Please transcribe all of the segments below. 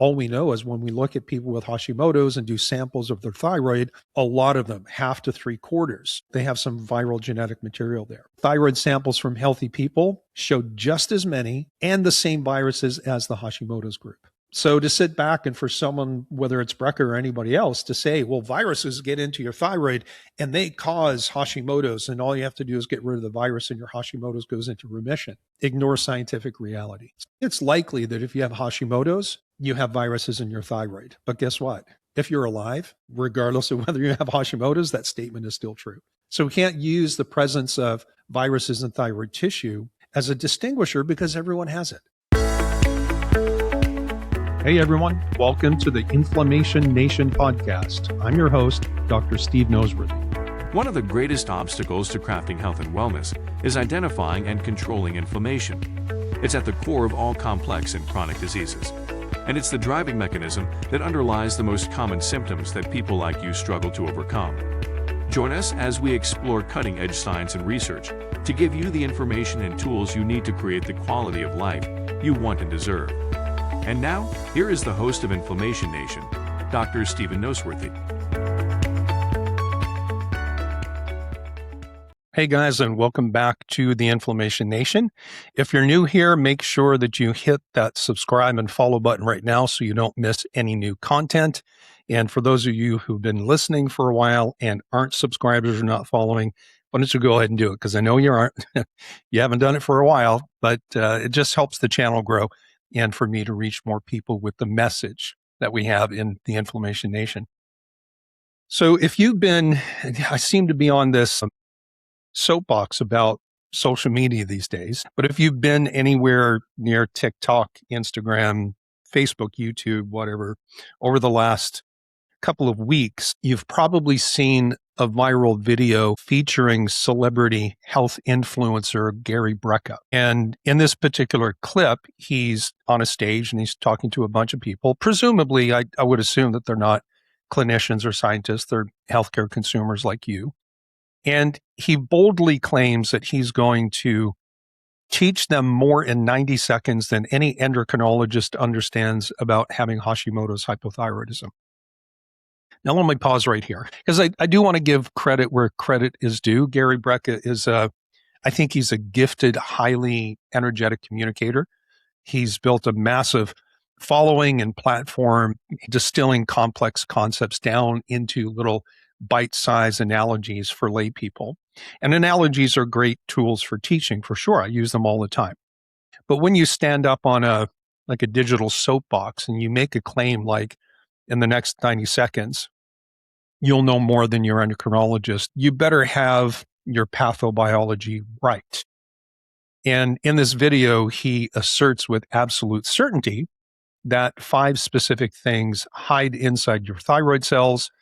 All we know is when we look at people with Hashimoto's and do samples of their thyroid, a lot of them, half to 3/4, they have some viral genetic material there. Thyroid samples from healthy people showed just as many and the same viruses as the Hashimoto's group. So to sit back and for someone, whether it's Brecka or anybody else, to say, well, viruses get into your thyroid and they cause Hashimoto's, and all you have to do is get rid of the virus and your Hashimoto's goes into remission. Ignore scientific reality. It's likely that if you have Hashimoto's, you have viruses in your thyroid. But guess what? If you're alive, regardless of whether you have Hashimoto's, that statement is still true. So we can't use the presence of viruses in thyroid tissue as a distinguisher because everyone has it. Hey everyone, welcome to the Inflammation Nation podcast. I'm your host, Dr. Steve Noseworthy. One of the greatest obstacles to crafting health and wellness is identifying and controlling inflammation. It's at the core of all complex and chronic diseases. And it's the driving mechanism that underlies the most common symptoms that people like you struggle to overcome. Join us as we explore cutting-edge science and research to give you the information and tools you need to create the quality of life you want and deserve. And now, here is the host of Inflammation Nation, Dr. Stephen Noseworthy. Hey guys, and welcome back to the Inflammation Nation. If you're new here, make sure that you hit that subscribe and follow button right now so you don't miss any new content. And for those of you who've been listening for a while and aren't subscribers or not following, why don't you go ahead and do it? Because I know you aren't. You haven't done it for a while, but it just helps the channel grow and for me to reach more people with the message that we have in the Inflammation Nation. So if you've been, I seem to be on this soapbox about social media these days, but if you've been anywhere near TikTok, Instagram, Facebook, YouTube, whatever, over the last couple of weeks, you've probably seen a viral video featuring celebrity health influencer Gary Brecka. And in this particular clip, he's on a stage and he's talking to a bunch of people. Presumably, I would assume that they're not clinicians or scientists, they're healthcare consumers like you. And he boldly claims that he's going to teach them more in 90 seconds than any endocrinologist understands about having Hashimoto's hypothyroidism. Now, let me pause right here because I do want to give credit where credit is due. Gary Brecka is I think he's a gifted, highly energetic communicator. He's built a massive following and platform, distilling complex concepts down into little bite-sized analogies for lay people. And analogies are great tools for teaching, for sure. I use them all the time. But when you stand up on a digital soapbox and you make a claim like, in the next 90 seconds, you'll know more than your endocrinologist, you better have your pathobiology right. And in this video, he asserts with absolute certainty that 5 specific things hide inside your thyroid cells.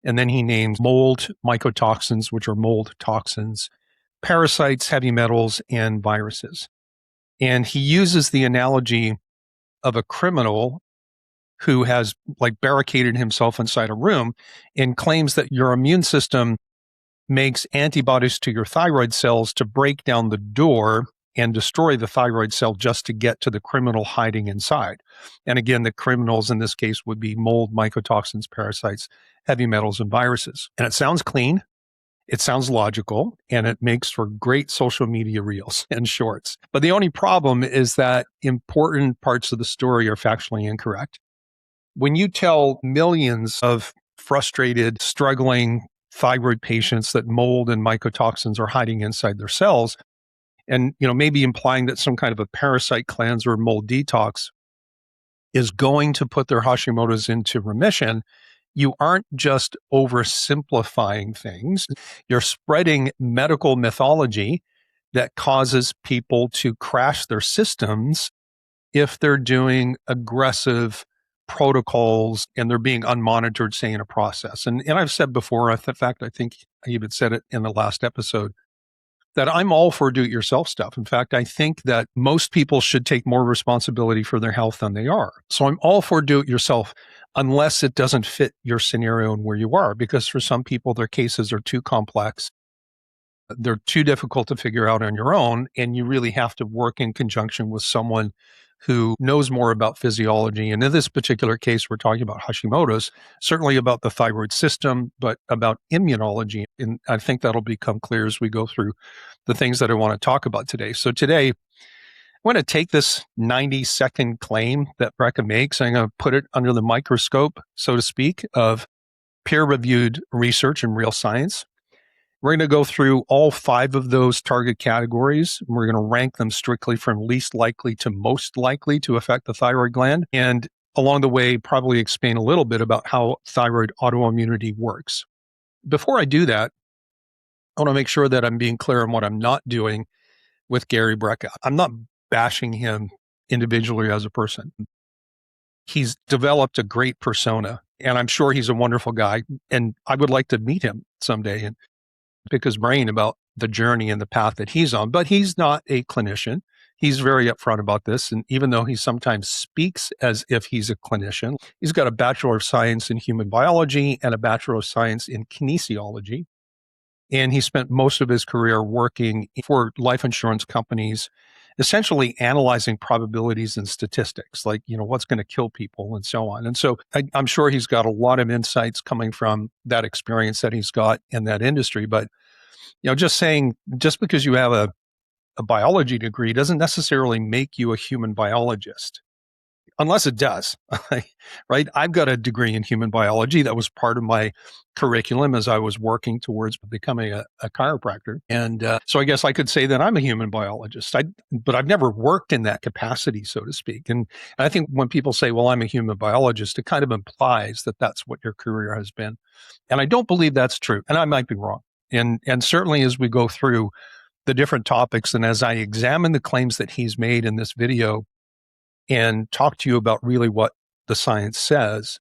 And then he names mold, mycotoxins, which are mold toxins, parasites, heavy metals, and viruses. And he uses the analogy of a criminal who has barricaded himself inside a room and claims that your immune system makes antibodies to your thyroid cells to break down the door and destroy the thyroid cell just to get to the criminal hiding inside. And again, the criminals in this case would be mold, mycotoxins, parasites, heavy metals, and viruses. And it sounds clean, it sounds logical, and it makes for great social media reels and shorts. But the only problem is that important parts of the story are factually incorrect. When you tell millions of frustrated, struggling thyroid patients that mold and mycotoxins are hiding inside their cells, and maybe implying that some kind of a parasite cleanse or mold detox is going to put their Hashimoto's into remission, you aren't just oversimplifying things. You're spreading medical mythology that causes people to crash their systems if they're doing aggressive protocols and they're being unmonitored, say, in a process. And I've said before, in fact, I think I even said it in the last episode, that I'm all for do-it-yourself stuff. In fact, I think that most people should take more responsibility for their health than they are. So I'm all for do-it-yourself unless it doesn't fit your scenario and where you are, because for some people, their cases are too complex. They're too difficult to figure out on your own, and you really have to work in conjunction with someone who knows more about physiology. And in this particular case, we're talking about Hashimoto's, certainly about the thyroid system, but about immunology. And I think that'll become clear as we go through the things that I want to talk about today. So today, I'm going to take this 90-second claim that Brecka makes. I'm going to put it under the microscope, so to speak, of peer-reviewed research and real science. We're going to go through all 5 of those target categories. We're going to rank them strictly from least likely to most likely to affect the thyroid gland. And along the way, probably explain a little bit about how thyroid autoimmunity works. Before I do that, I want to make sure that I'm being clear on what I'm not doing with Gary Brecka. I'm not bashing him individually as a person. He's developed a great persona, and I'm sure he's a wonderful guy. And I would like to meet him someday and pick his brain about the journey and the path that he's on, but he's not a clinician. He's very upfront about this. And even though he sometimes speaks as if he's a clinician, he's got a Bachelor of Science in Human Biology and a Bachelor of Science in Kinesiology. And he spent most of his career working for life insurance companies, essentially analyzing probabilities and statistics, like, what's going to kill people and so on. And so I'm sure he's got a lot of insights coming from that experience that he's got in that industry. But, just because you have a biology degree doesn't necessarily make you a human biologist. Unless it does, right? I've got a degree in human biology that was part of my curriculum as I was working towards becoming a chiropractor. And so I guess I could say that I'm a human biologist, but I've never worked in that capacity, so to speak. And I think when people say, well, I'm a human biologist, it kind of implies that that's what your career has been. And I don't believe that's true. And I might be wrong. And certainly as we go through the different topics and as I examine the claims that he's made in this video, and talk to you about really what the science says,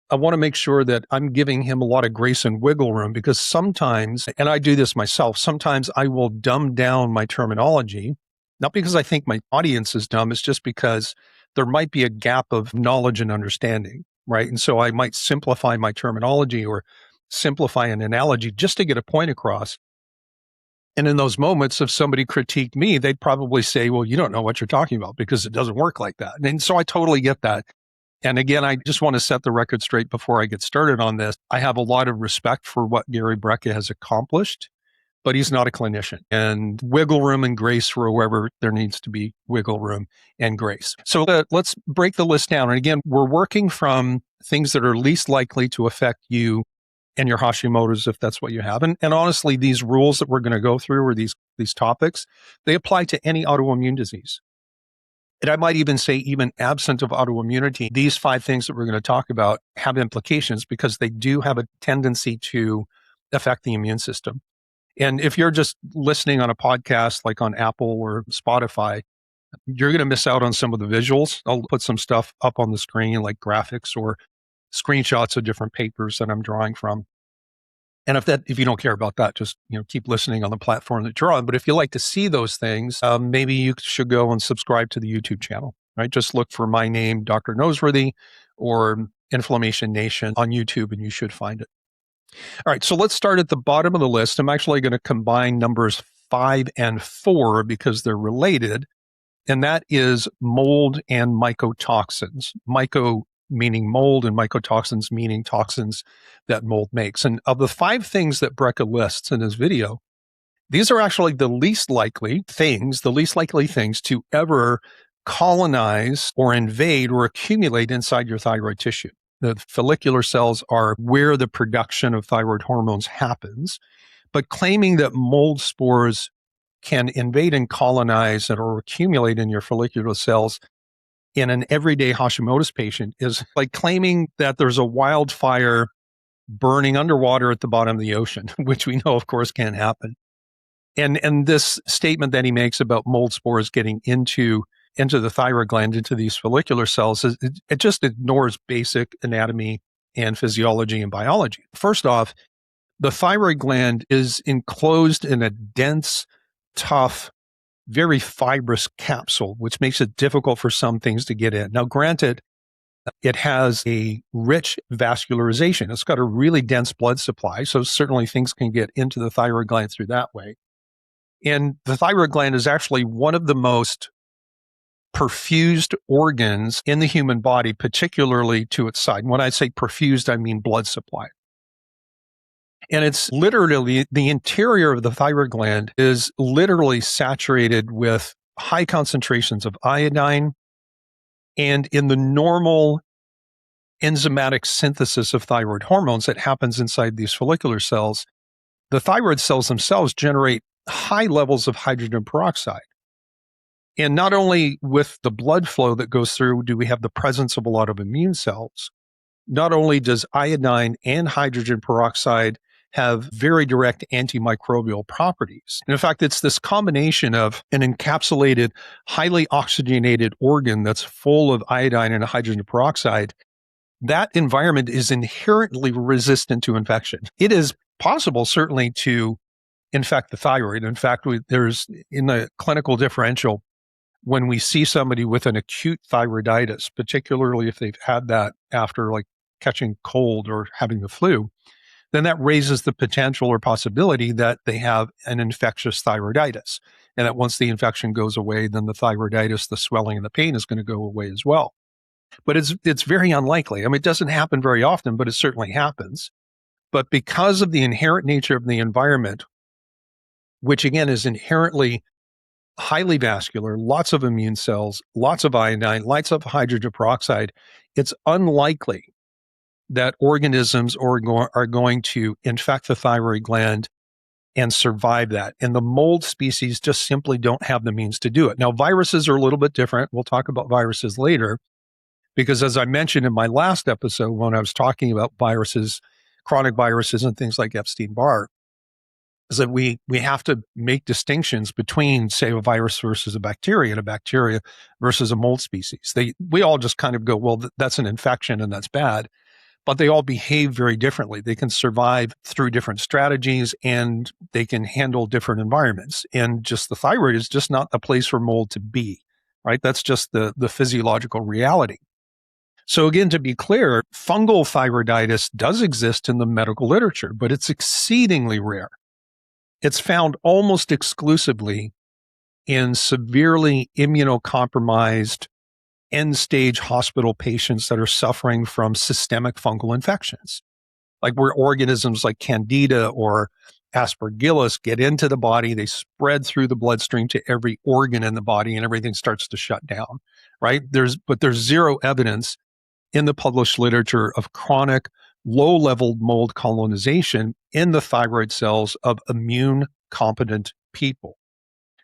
I want to make sure that I'm giving him a lot of grace and wiggle room, because sometimes, and I do this myself, sometimes I will dumb down my terminology, not because I think my audience is dumb, it's just because there might be a gap of knowledge and understanding, right? And so I might simplify my terminology or simplify an analogy just to get a point across. And in those moments, if somebody critiqued me, they'd probably say, well, you don't know what you're talking about because it doesn't work like that. And so I totally get that. And again, I just want to set the record straight before I get started on this. I have a lot of respect for what Gary Brecka has accomplished, but he's not a clinician. And wiggle room and grace for wherever there needs to be wiggle room and grace. So let's break the list down. And again, we're working from things that are least likely to affect you and your Hashimoto's, if that's what you have. And honestly, these rules that we're going to go through, or these topics, they apply to any autoimmune disease. And I might even say, even absent of autoimmunity, these 5 things that we're going to talk about have implications because they do have a tendency to affect the immune system. And if you're just listening on a podcast like on Apple or Spotify, you're going to miss out on some of the visuals. I'll put some stuff up on the screen like graphics or screenshots of different papers that I'm drawing from. And if you don't care about that, just keep listening on the platform that you're on. But if you like to see those things, maybe you should go and subscribe to the YouTube channel, right? Just look for my name, Dr. Noseworthy, or Inflammation Nation on YouTube, and you should find it. All right, so let's start at the bottom of the list. I'm actually going to combine numbers 5 and 4 because they're related, and that is mold and mycotoxins. Myco meaning mold, and mycotoxins meaning toxins that mold makes. And of the 5 things that Brecka lists in his video, these are actually the least likely things to ever colonize or invade or accumulate inside your thyroid tissue. The follicular cells are where the production of thyroid hormones happens, but claiming that mold spores can invade and colonize or accumulate in your follicular cells in an everyday Hashimoto's patient is like claiming that there's a wildfire burning underwater at the bottom of the ocean, which we know, of course, can happen. And this statement that he makes about mold spores getting into the thyroid gland, into these follicular cells, it just ignores basic anatomy and physiology and biology. First off, the thyroid gland is enclosed in a dense, tough, very fibrous capsule, which makes it difficult for some things to get in. Now, granted, it has a rich vascularization. It's got a really dense blood supply, so certainly things can get into the thyroid gland through that way. And the thyroid gland is actually one of the most perfused organs in the human body, particularly to its side. And when I say perfused, I mean blood supply. And it's literally the interior of the thyroid gland is literally saturated with high concentrations of iodine. And in the normal enzymatic synthesis of thyroid hormones that happens inside these follicular cells, the thyroid cells themselves generate high levels of hydrogen peroxide. And not only with the blood flow that goes through do we have the presence of a lot of immune cells, not only does iodine and hydrogen peroxide have very direct antimicrobial properties. And in fact, it's this combination of an encapsulated, highly oxygenated organ that's full of iodine and hydrogen peroxide. That environment is inherently resistant to infection. It is possible, certainly, to infect the thyroid. In fact, there's in the clinical differential, when we see somebody with an acute thyroiditis, particularly if they've had that after like catching cold or having the flu, then that raises the potential or possibility that they have an infectious thyroiditis. And that once the infection goes away, then the thyroiditis, the swelling and the pain is going to go away as well. But it's very unlikely. I mean, it doesn't happen very often, but it certainly happens. But because of the inherent nature of the environment, which again is inherently highly vascular, lots of immune cells, lots of iodine, lots of hydrogen peroxide, it's unlikely that organisms are going to infect the thyroid gland and survive that. And the mold species just simply don't have the means to do it. Now, viruses are a little bit different. We'll talk about viruses later, because as I mentioned in my last episode, when I was talking about viruses, chronic viruses and things like Epstein-Barr, is that we have to make distinctions between, say, a virus versus a bacteria and a bacteria versus a mold species. We all just kind of go, well, that's an infection and that's bad. But they all behave very differently. They can survive through different strategies and they can handle different environments. And just the thyroid is just not a place for mold to be, right? That's just the physiological reality. So again, to be clear, fungal thyroiditis does exist in the medical literature, but it's exceedingly rare. It's found almost exclusively in severely immunocompromised end-stage hospital patients that are suffering from systemic fungal infections, like where organisms like Candida or Aspergillus get into the body, they spread through the bloodstream to every organ in the body, and everything starts to shut down, right? There's zero evidence in the published literature of chronic low-level mold colonization in the thyroid cells of immune-competent people.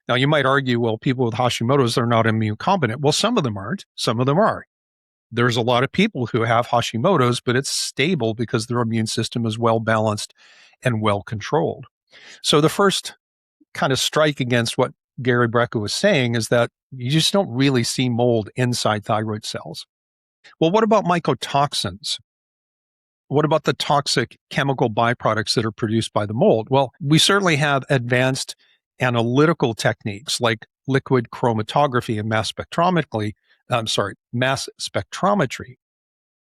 Now, you might argue, well, people with Hashimoto's are not immune competent. Well, some of them aren't. Some of them are. There's a lot of people who have Hashimoto's, but it's stable because their immune system is well balanced and well controlled. So the first kind of strike against what Gary Brecka was saying is that you just don't really see mold inside thyroid cells. Well, what about mycotoxins? What about the toxic chemical byproducts that are produced by the mold? Well, we certainly have advanced analytical techniques like liquid chromatography and mass spectrometry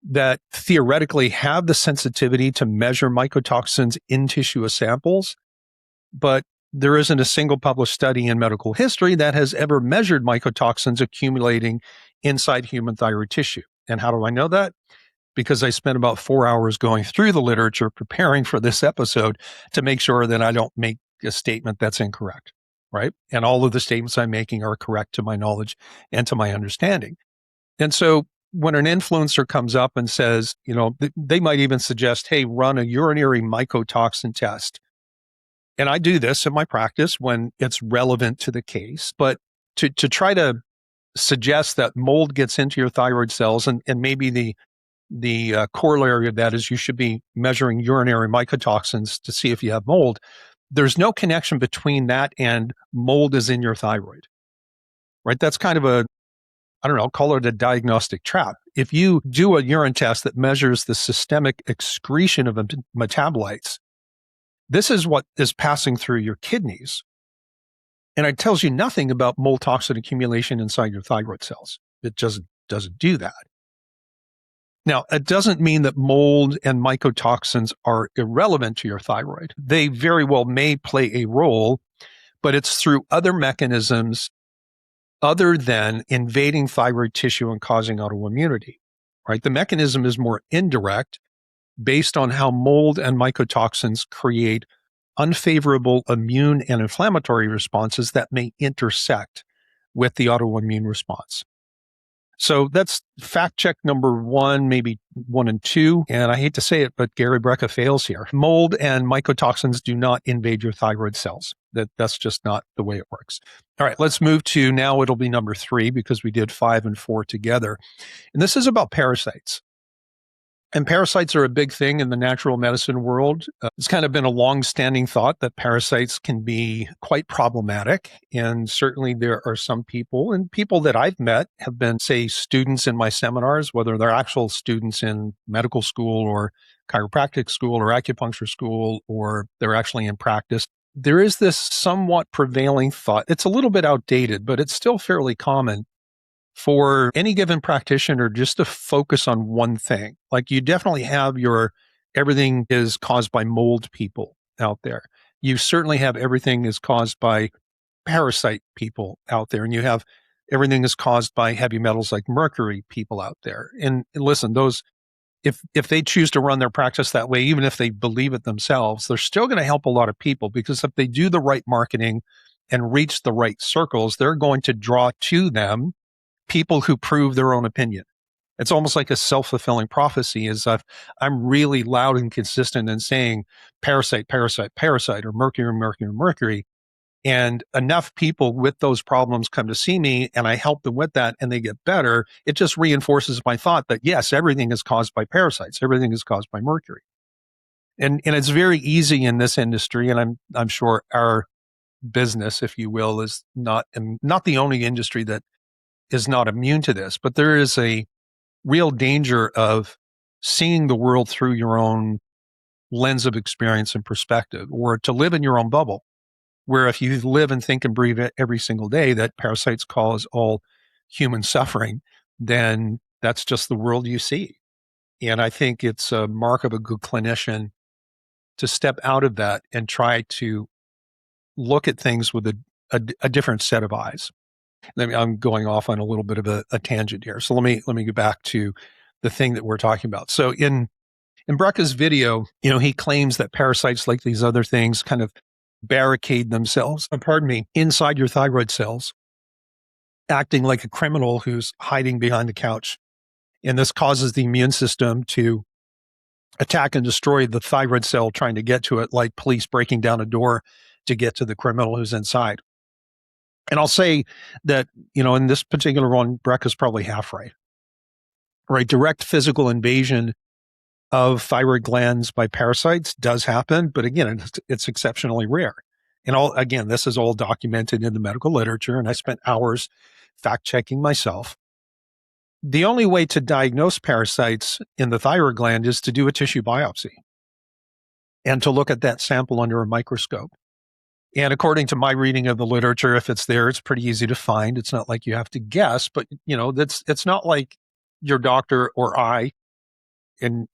that theoretically have the sensitivity to measure mycotoxins in tissue samples, but there isn't a single published study in medical history that has ever measured mycotoxins accumulating inside human thyroid tissue. And how do I know that? Because I spent about 4 hours going through the literature preparing for this episode to make sure that I don't make a statement that's incorrect, right? And all of the statements I'm making are correct to my knowledge and to my understanding. And so when an influencer comes up and says, they might even suggest, hey, run a urinary mycotoxin test. And I do this in my practice when it's relevant to the case, but to try to suggest that mold gets into your thyroid cells and maybe the corollary of that is you should be measuring urinary mycotoxins to see if you have mold. There's no connection between that and mold is in your thyroid, right? That's kind of call it a diagnostic trap. If you do a urine test that measures the systemic excretion of metabolites, this is what is passing through your kidneys. And it tells you nothing about mold toxin accumulation inside your thyroid cells. It just doesn't do that. Now, it doesn't mean that mold and mycotoxins are irrelevant to your thyroid. They very well may play a role, but it's through other mechanisms other than invading thyroid tissue and causing autoimmunity, right? The mechanism is more indirect based on how mold and mycotoxins create unfavorable immune and inflammatory responses that may intersect with the autoimmune response. So that's fact check number 1, maybe 1 and 2. And I hate to say it, but Gary Brecka fails here. Mold and mycotoxins do not invade your thyroid cells. That's just not the way it works. All right, let's move to now it'll be number 3 because we did 5 and 4 together. And this is about parasites. And parasites are a big thing in the natural medicine world. It's kind of been a long-standing thought that parasites can be quite problematic. And certainly there are some people, and people that I've met have been, say, students in my seminars, whether they're actual students in medical school or chiropractic school or acupuncture school, or they're actually in practice. There is this somewhat prevailing thought. It's a little bit outdated, but it's still fairly common for any given practitioner just to focus on one thing. Like you definitely have your everything is caused by mold people out there. You certainly have everything is caused by parasite people out there. And you have everything is caused by heavy metals like mercury people out there. And listen, those, if they choose to run their practice that way, even if they believe it themselves, they're still going to help a lot of people, because if they do the right marketing and reach the right circles, they're going to draw to them people who prove their own opinion. It's almost like a self-fulfilling prophecy. Is I'm really loud and consistent in saying parasite, parasite, parasite, or mercury, mercury, mercury. And enough people with those problems come to see me and I help them with that and they get better. It just reinforces my thought that yes, everything is caused by parasites. Everything is caused by mercury. And it's very easy in this industry. And I'm sure our business, if you will, is not the only industry that is not immune to this, but there is a real danger of seeing the world through your own lens of experience and perspective, or to live in your own bubble, where if you live and think and breathe it every single day that parasites cause all human suffering, then that's just the world you see. And I think it's a mark of a good clinician to step out of that and try to look at things with a different set of eyes. I'm going off on a little bit of a tangent here. So let me get back to the thing that we're talking about. So in Brecka's video, he claims that parasites, like these other things, kind of barricade themselves, inside your thyroid cells, acting like a criminal who's hiding behind the couch. And this causes the immune system to attack and destroy the thyroid cell trying to get to it, like police breaking down a door to get to the criminal who's inside. And I'll say that, in this particular one, Brecka's probably half right. Right? Direct physical invasion of thyroid glands by parasites does happen, but again, it's exceptionally rare. And again, this is all documented in the medical literature, and I spent hours fact-checking myself. The only way to diagnose parasites in the thyroid gland is to do a tissue biopsy and to look at that sample under a microscope. And according to my reading of the literature, if it's there, it's pretty easy to find. It's not like you have to guess, but it's not like your doctor or I, in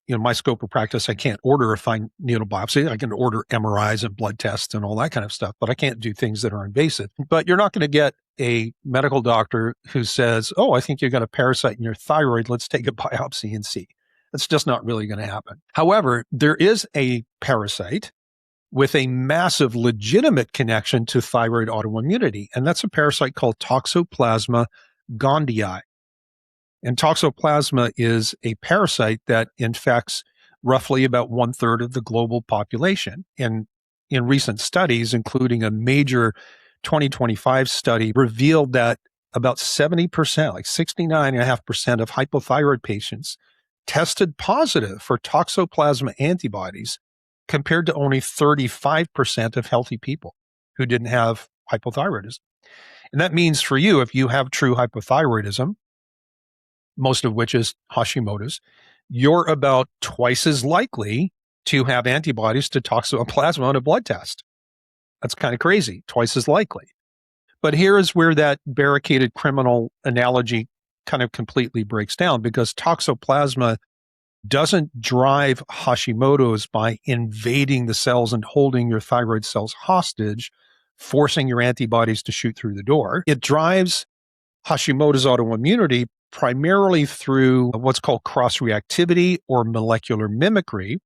my scope of practice, I can't order a fine needle biopsy. I can order MRIs and blood tests and all that kind of stuff, but I can't do things that are invasive. But you're not going to get a medical doctor who says, "Oh, I think you got a parasite in your thyroid. Let's take a biopsy and see." That's just not really going to happen. However, there is a parasite with a massive legitimate connection to thyroid autoimmunity. And that's a parasite called Toxoplasma gondii. And Toxoplasma is a parasite that infects roughly about 1/3 of the global population. And in recent studies, including a major 2025 study, revealed that about 70%, like 69.5% of hypothyroid patients tested positive for Toxoplasma antibodies, compared to only 35% of healthy people who didn't have hypothyroidism. And that means for you, if you have true hypothyroidism, most of which is Hashimoto's, you're about twice as likely to have antibodies to Toxoplasma on a blood test. That's kind of crazy, twice as likely. But here is where that barricaded criminal analogy kind of completely breaks down, because Toxoplasma doesn't drive Hashimoto's by invading the cells and holding your thyroid cells hostage forcing your antibodies to shoot through the door. It drives Hashimoto's autoimmunity primarily through what's called cross-reactivity or molecular mimicry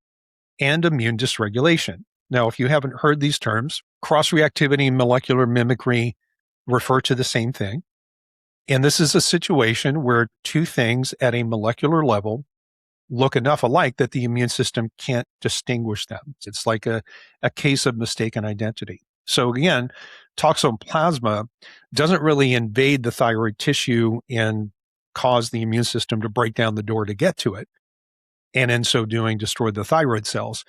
and immune dysregulation. Now, if you haven't heard these terms, cross-reactivity and molecular mimicry refer to the same thing. And this is a situation where two things at a molecular level look enough alike that the immune system can't distinguish them. It's like a case of mistaken identity. So again, toxoplasma doesn't really invade the thyroid tissue and cause the immune system to break down the door to get to it, and in so doing, destroy the thyroid cells.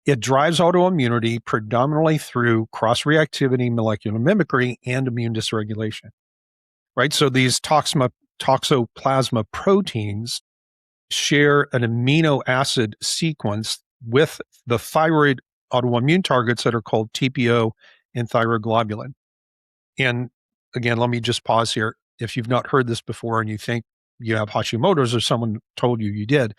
It drives autoimmunity predominantly through cross-reactivity, molecular mimicry, and immune dysregulation, right? So these toxoplasma proteins share an amino acid sequence with the thyroid autoimmune targets that are called TPO and thyroglobulin. And again, let me just pause here. If you've not heard this before and you think you have Hashimoto's or someone told you you did,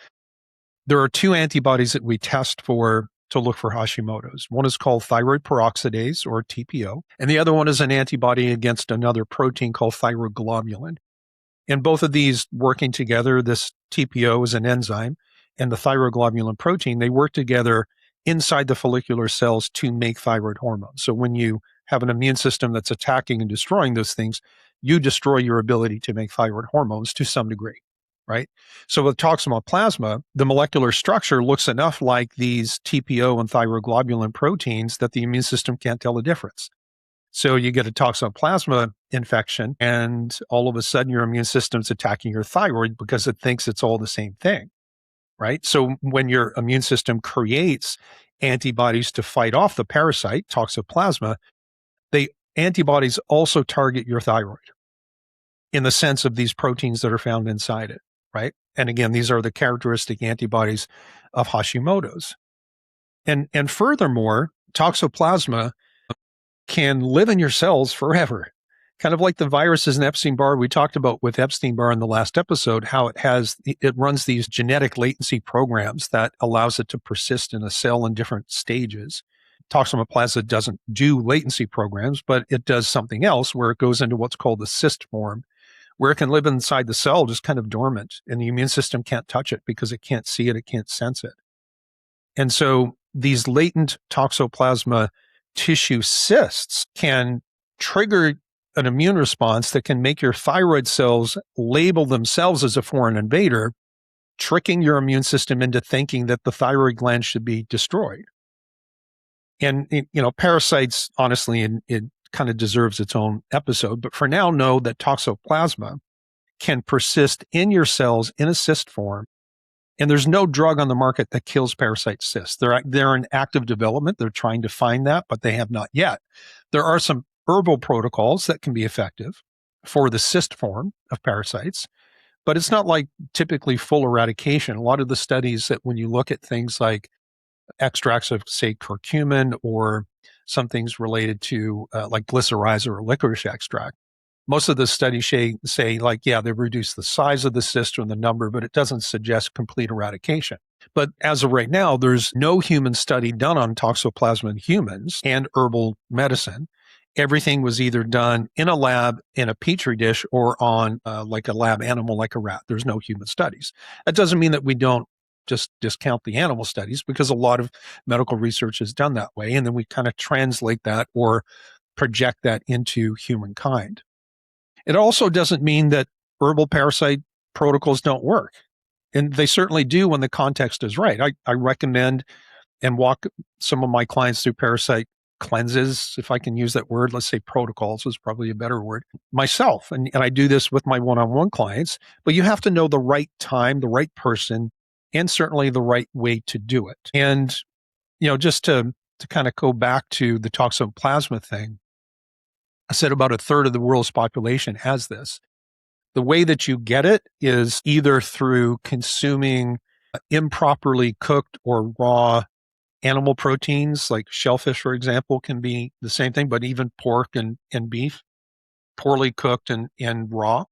there are two antibodies that we test for to look for Hashimoto's. One is called thyroid peroxidase, or TPO, and the other one is an antibody against another protein called thyroglobulin. And both of these working together, this TPO is an enzyme, and the thyroglobulin protein, they work together inside the follicular cells to make thyroid hormones. So when you have an immune system that's attacking and destroying those things, you destroy your ability to make thyroid hormones to some degree, right? So with toxoplasma, the molecular structure looks enough like these TPO and thyroglobulin proteins that the immune system can't tell the difference. So you get a toxoplasma infection, and all of a sudden your immune system's attacking your thyroid because it thinks it's all the same thing, right? So when your immune system creates antibodies to fight off the parasite, toxoplasma, antibodies also target your thyroid in the sense of these proteins that are found inside it, right? And again, these are the characteristic antibodies of Hashimoto's. And furthermore, toxoplasma can live in your cells forever. Kind of like the viruses in Epstein-Barr we talked about with Epstein-Barr in the last episode, how it runs these genetic latency programs that allows it to persist in a cell in different stages. Toxoplasma doesn't do latency programs, but it does something else where it goes into what's called the cyst form, where it can live inside the cell just kind of dormant, and the immune system can't touch it because it can't see it, it can't sense it. And so these latent toxoplasma tissue cysts can trigger an immune response that can make your thyroid cells label themselves as a foreign invader, tricking your immune system into thinking that the thyroid gland should be destroyed. And, parasites, honestly, it kind of deserves its own episode. But for now, know that toxoplasma can persist in your cells in a cyst form. And there's no drug on the market that kills parasite cysts. They're in active development. They're trying to find that, but they have not yet. There are some herbal protocols that can be effective for the cyst form of parasites, but it's not like typically full eradication. A lot of the studies that when you look at things like extracts of, say, curcumin or some things related to like glycyrrhiza or licorice extract, most of the studies say like, yeah, they've reduced the size of the cyst or the number, but it doesn't suggest complete eradication. But as of right now, there's no human study done on toxoplasma in humans and herbal medicine. Everything was either done in a lab, in a petri dish, or on like a lab animal, like a rat. There's no human studies. That doesn't mean that we don't just discount the animal studies, because a lot of medical research is done that way. And then we kind of translate that or project that into humankind. It also doesn't mean that herbal parasite protocols don't work. And they certainly do when the context is right. I recommend and walk some of my clients through parasite cleanses, if I can use that word. Let's say protocols is probably a better word, myself. And I do this with my one-on-one clients, but you have to know the right time, the right person, and certainly the right way to do it. And, just to kind of go back to the toxoplasma thing, I said about a third of the world's population has this. The way that you get it is either through consuming improperly cooked or raw animal proteins, like shellfish, for example, can be the same thing, but even pork and beef, poorly cooked and raw.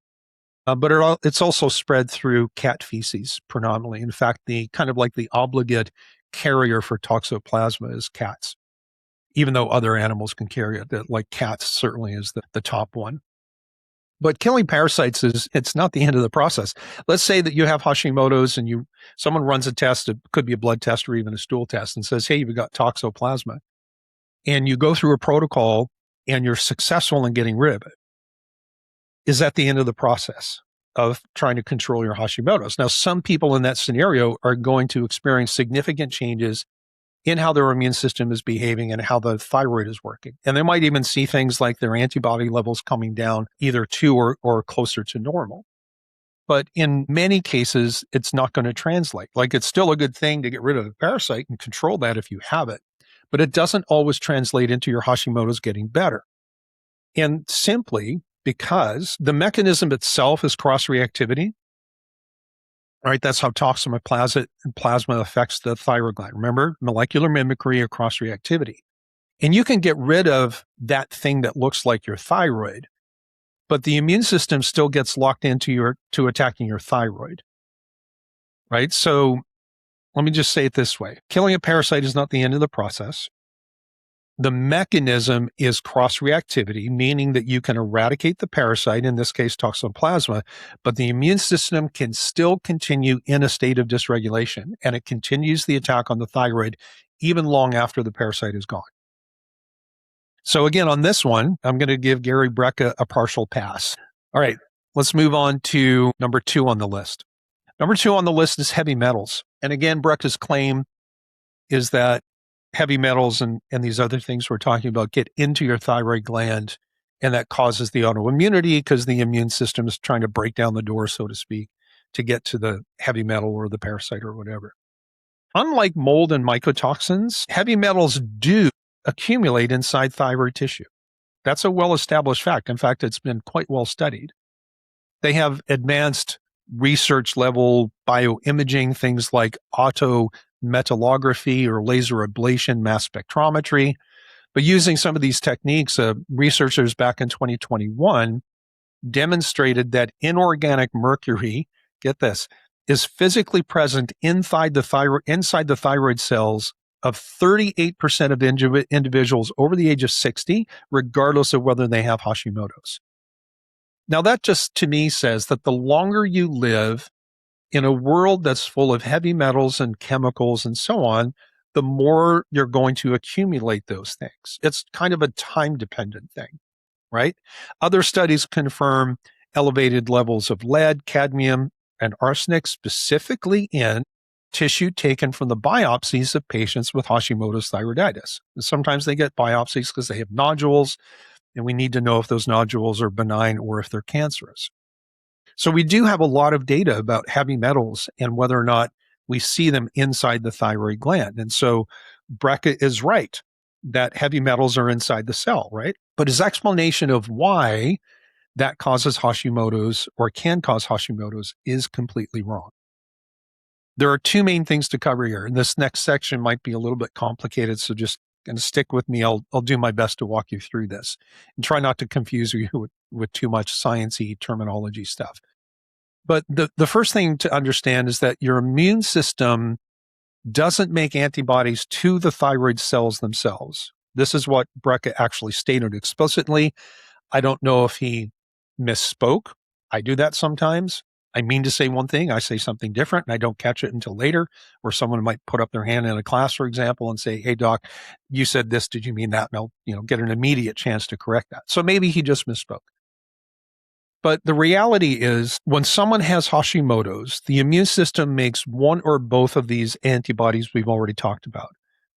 But it's also spread through cat feces predominantly. In fact, the kind of like the obligate carrier for toxoplasma is cats. even though other animals can carry it, like cats certainly is the top one. But killing parasites it's not the end of the process. Let's say that you have Hashimoto's and someone runs a test, it could be a blood test or even a stool test, and says, hey, you've got Toxoplasma. And you go through a protocol and you're successful in getting rid of it. Is that the end of the process of trying to control your Hashimoto's? Now, some people in that scenario are going to experience significant changes in how their immune system is behaving and how the thyroid is working. And they might even see things like their antibody levels coming down either to or closer to normal. But in many cases, it's not going to translate. Like, it's still a good thing to get rid of the parasite and control that if you have it, but it doesn't always translate into your Hashimoto's getting better. And simply because the mechanism itself is cross-reactivity, right? That's how toxoplasma affects the thyroid gland. Remember, molecular mimicry or cross-reactivity. And you can get rid of that thing that looks like your thyroid, but the immune system still gets locked into attacking your thyroid, right? So let me just say it this way. Killing a parasite is not the end of the process. The mechanism is cross-reactivity, meaning that you can eradicate the parasite, in this case, Toxoplasma, but the immune system can still continue in a state of dysregulation, and it continues the attack on the thyroid even long after the parasite is gone. So again, on this one, I'm going to give Gary Brecka a partial pass. All right, let's move on to number 2 on the list. Number 2 on the list is heavy metals. And again, Brecka's claim is that heavy metals and these other things we're talking about get into your thyroid gland, and that causes the autoimmunity because the immune system is trying to break down the door, so to speak, to get to the heavy metal or the parasite or whatever. Unlike mold and mycotoxins, heavy metals do accumulate inside thyroid tissue. That's a well-established fact. In fact, it's been quite well studied. They have advanced research level bioimaging, things like autometallography or laser ablation mass spectrometry. But using some of these techniques, researchers back in 2021 demonstrated that inorganic mercury, get this, is physically present inside the thyroid cells of 38% of individuals over the age of 60, regardless of whether they have Hashimoto's. Now, that just to me says that the longer you live in a world that's full of heavy metals and chemicals and so on, the more you're going to accumulate those things. It's kind of a time-dependent thing, right? Other studies confirm elevated levels of lead, cadmium, and arsenic, specifically in tissue taken from the biopsies of patients with Hashimoto's thyroiditis. And sometimes they get biopsies because they have nodules, and we need to know if those nodules are benign or if they're cancerous. So we do have a lot of data about heavy metals and whether or not we see them inside the thyroid gland. And so Brecka is right that heavy metals are inside the cell, right? But his explanation of why that causes Hashimoto's or can cause Hashimoto's is completely wrong. There are 2 main things to cover here, and this next section might be a little bit complicated, so just going to stick with me. I'll do my best to walk you through this and try not to confuse you with too much sciencey terminology stuff. But the first thing to understand is that your immune system doesn't make antibodies to the thyroid cells themselves. This is what Brecka actually stated explicitly. I don't know if he misspoke. I do that sometimes. I mean to say one thing, I say something different, and I don't catch it until later, or someone might put up their hand in a class, for example, and say, hey, doc, you said this, did you mean that? And I'll get an immediate chance to correct that. So maybe he just misspoke. But the reality is, when someone has Hashimoto's, the immune system makes one or both of these antibodies we've already talked about,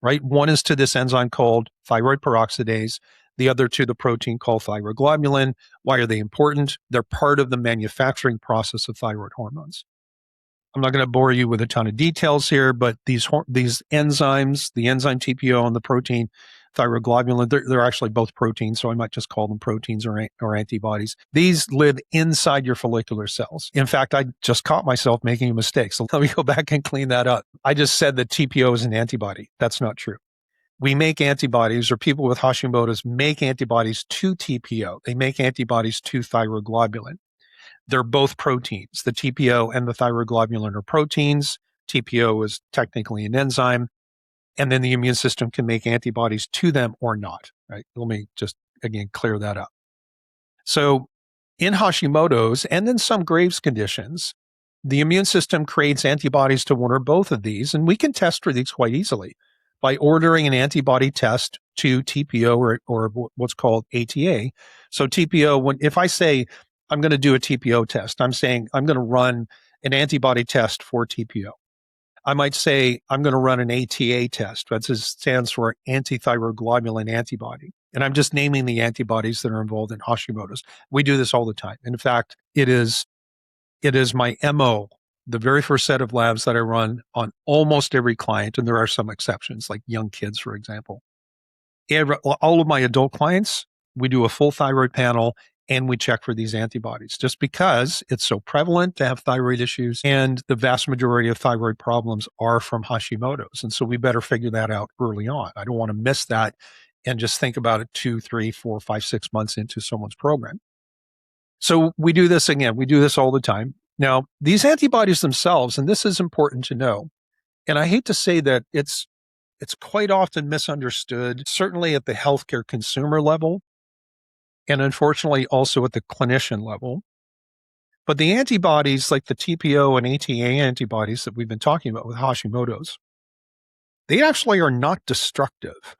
right? One is to this enzyme called thyroid peroxidase, the other to the protein called thyroglobulin. Why are they important? They're part of the manufacturing process of thyroid hormones. I'm not going to bore you with a ton of details here, but these enzymes, the enzyme TPO and the protein thyroglobulin, they're actually both proteins, so I might just call them proteins or antibodies. These live inside your follicular cells. In fact, I just caught myself making a mistake, so let me go back and clean that up. I just said that TPO is an antibody. That's not true. We make antibodies, or people with Hashimoto's make antibodies to TPO. They make antibodies to thyroglobulin. They're both proteins. The TPO and the thyroglobulin are proteins. TPO is technically an enzyme. and then the immune system can make antibodies to them or not, right? Let me just, again, clear that up. So in Hashimoto's and in some Graves' conditions, the immune system creates antibodies to one or both of these, and we can test for these quite easily by ordering an antibody test to TPO or what's called ATA. So TPO, if I say I'm going to do a TPO test, I'm saying I'm going to run an antibody test for TPO. I might say I'm going to run an ATA test. That stands for antithyroid globulin antibody. And I'm just naming the antibodies that are involved in Hashimoto's. We do this all the time. In fact, it is my MO, the very first set of labs that I run on almost every client, and there are some exceptions, like young kids, for example. All of my adult clients, we do a full thyroid panel and we check for these antibodies just because it's so prevalent to have thyroid issues, and the vast majority of thyroid problems are from Hashimoto's. And so we better figure that out early on. I don't want to miss that and just think about it 2, 3, 4, 5, 6 months into someone's program. So we do this again. We do this all the time. Now, these antibodies themselves, and this is important to know, and I hate to say that it's quite often misunderstood, certainly at the healthcare consumer level, and unfortunately also at the clinician level. But the antibodies like the TPO and ATA antibodies that we've been talking about with Hashimoto's, they actually are not destructive.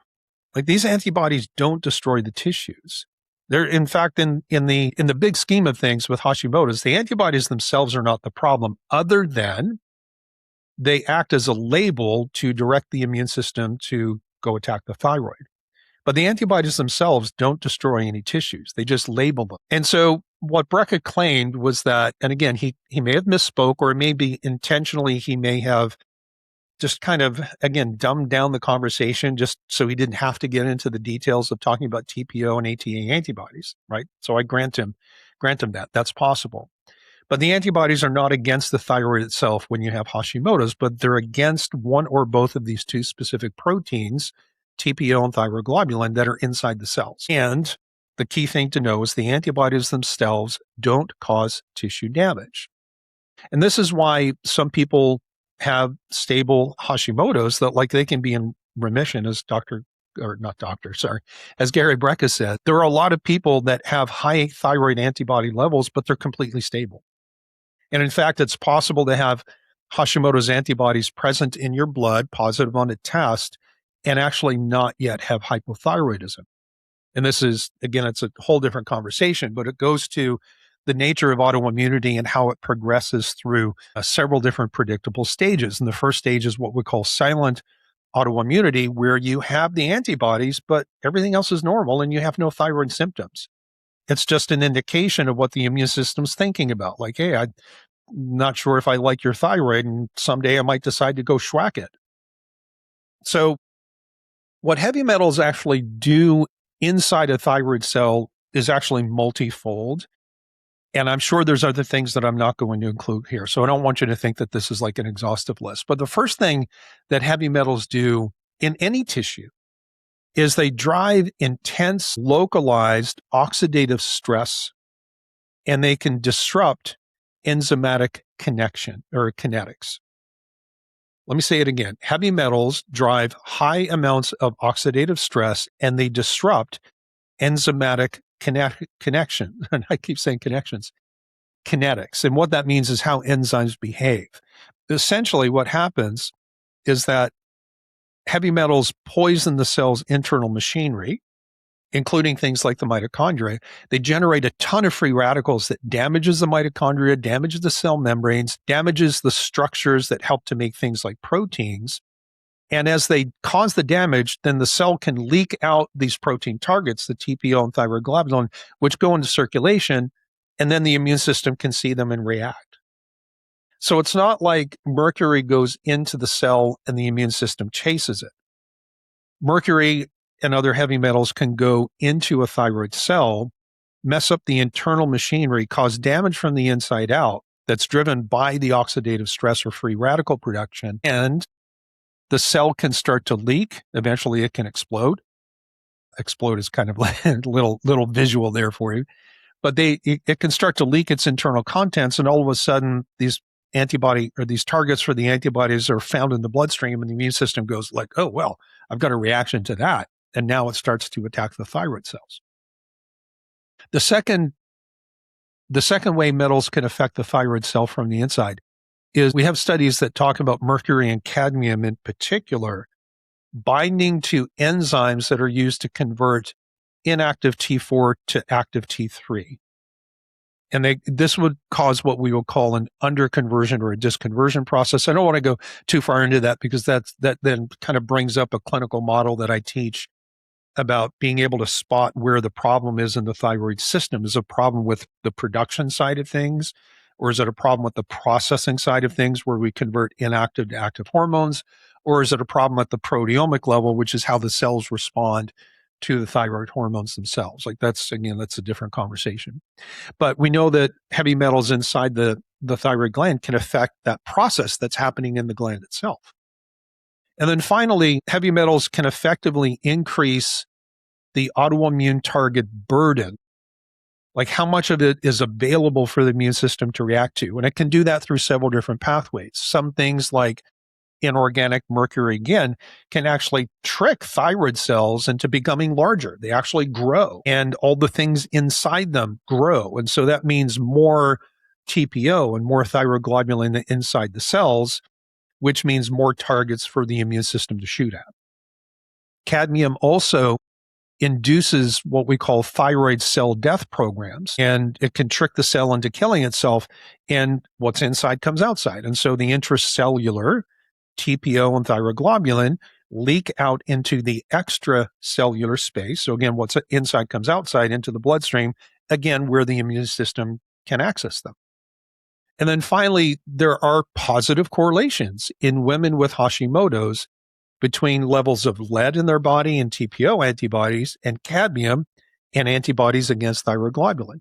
Like, these antibodies don't destroy the tissues. They're, in fact, in the big scheme of things with Hashimoto's, the antibodies themselves are not the problem, other than they act as a label to direct the immune system to go attack the thyroid. But the antibodies themselves don't destroy any tissues. They just label them. And so what Brecka claimed was that, and again, he may have misspoke, or maybe intentionally he may have just kind of, again, dumbed down the conversation just so he didn't have to get into the details of talking about TPO and ATA antibodies, right? So I grant him that. That's possible. But the antibodies are not against the thyroid itself when you have Hashimoto's, but they're against one or both of these two specific proteins, TPO and thyroid globulin, that are inside the cells. And the key thing to know is the antibodies themselves don't cause tissue damage. And this is why some people have stable Hashimoto's that, like, they can be in remission, as as Gary Brecka said. There are a lot of people that have high thyroid antibody levels, but they're completely stable. And in fact, it's possible to have Hashimoto's antibodies present in your blood, positive on a test, and actually not yet have hypothyroidism. And this is, again, it's a whole different conversation, but it goes to the nature of autoimmunity and how it progresses through several different predictable stages. And the first stage is what we call silent autoimmunity, where you have the antibodies, but everything else is normal and you have no thyroid symptoms. It's just an indication of what the immune system's thinking about. Like, hey, I'm not sure if I like your thyroid, and someday I might decide to go schwack it. So what heavy metals actually do inside a thyroid cell is actually multifold. And I'm sure there's other things that I'm not going to include here. So I don't want you to think that this is like an exhaustive list. But the first thing that heavy metals do in any tissue is they drive intense, localized oxidative stress, and they can disrupt enzymatic connection or kinetics. Let me say it again. Heavy metals drive high amounts of oxidative stress, and they disrupt enzymatic connection. And I keep saying connections, kinetics. And what that means is how enzymes behave. Essentially, what happens is that heavy metals poison the cell's internal machinery, including things like the mitochondria. They generate a ton of free radicals that damages the mitochondria, damages the cell membranes, damages the structures that help to make things like proteins. And as they cause the damage, then the cell can leak out these protein targets, the TPO and thyroid globulin, which go into circulation, and then the immune system can see them and react. So it's not like mercury goes into the cell and the immune system chases it. Mercury and other heavy metals can go into a thyroid cell, mess up the internal machinery, cause damage from the inside out that's driven by the oxidative stress or free radical production, and the cell can start to leak. Eventually it can explode. Explode is kind of like a little visual there for you. But it can start to leak its internal contents, and all of a sudden these antibody or these targets for the antibodies are found in the bloodstream, and the immune system goes like, oh, well, I've got a reaction to that. And now it starts to attack the thyroid cells. The second way metals can affect the thyroid cell from the inside is we have studies that talk about mercury and cadmium in particular binding to enzymes that are used to convert inactive T4 to active T3. And this would cause what we will call an underconversion or a disconversion process. I don't want to go too far into that because that then kind of brings up a clinical model that I teach about being able to spot where the problem is in the thyroid system. Is it a problem with the production side of things, or is it a problem with the processing side of things where we convert inactive to active hormones, or is it a problem at the proteomic level, which is how the cells respond to the thyroid hormones themselves? Like that's a different conversation. But we know that heavy metals inside the thyroid gland can affect that process that's happening in the gland itself. And then finally, heavy metals can effectively increase the autoimmune target burden, like how much of it is available for the immune system to react to. And it can do that through several different pathways. Some things like inorganic mercury, again, can actually trick thyroid cells into becoming larger. They actually grow, and all the things inside them grow. And so that means more TPO and more thyroglobulin inside the cells, which means more targets for the immune system to shoot at. Cadmium also induces what we call thyroid cell death programs, and it can trick the cell into killing itself, and what's inside comes outside. And so the intracellular TPO and thyroglobulin leak out into the extracellular space. So again, what's inside comes outside into the bloodstream, again, where the immune system can access them. And then finally, there are positive correlations in women with Hashimoto's between levels of lead in their body and TPO antibodies and cadmium and antibodies against thyroglobulin.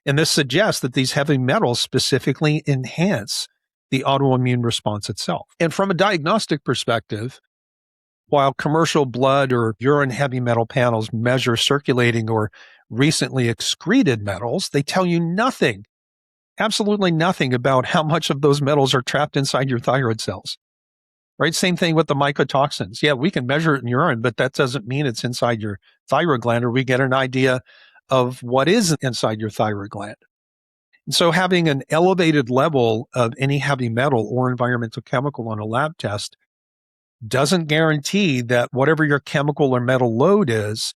And this suggests that these heavy metals specifically enhance the autoimmune response itself. And from a diagnostic perspective, while commercial blood or urine heavy metal panels measure circulating or recently excreted metals, they tell you nothing, absolutely nothing about how much of those metals are trapped inside your thyroid cells. Right? Same thing with the mycotoxins. Yeah, we can measure it in urine, but that doesn't mean it's inside your thyroid gland, or we get an idea of what is inside your thyroid gland. And so having an elevated level of any heavy metal or environmental chemical on a lab test doesn't guarantee that whatever your chemical or metal load is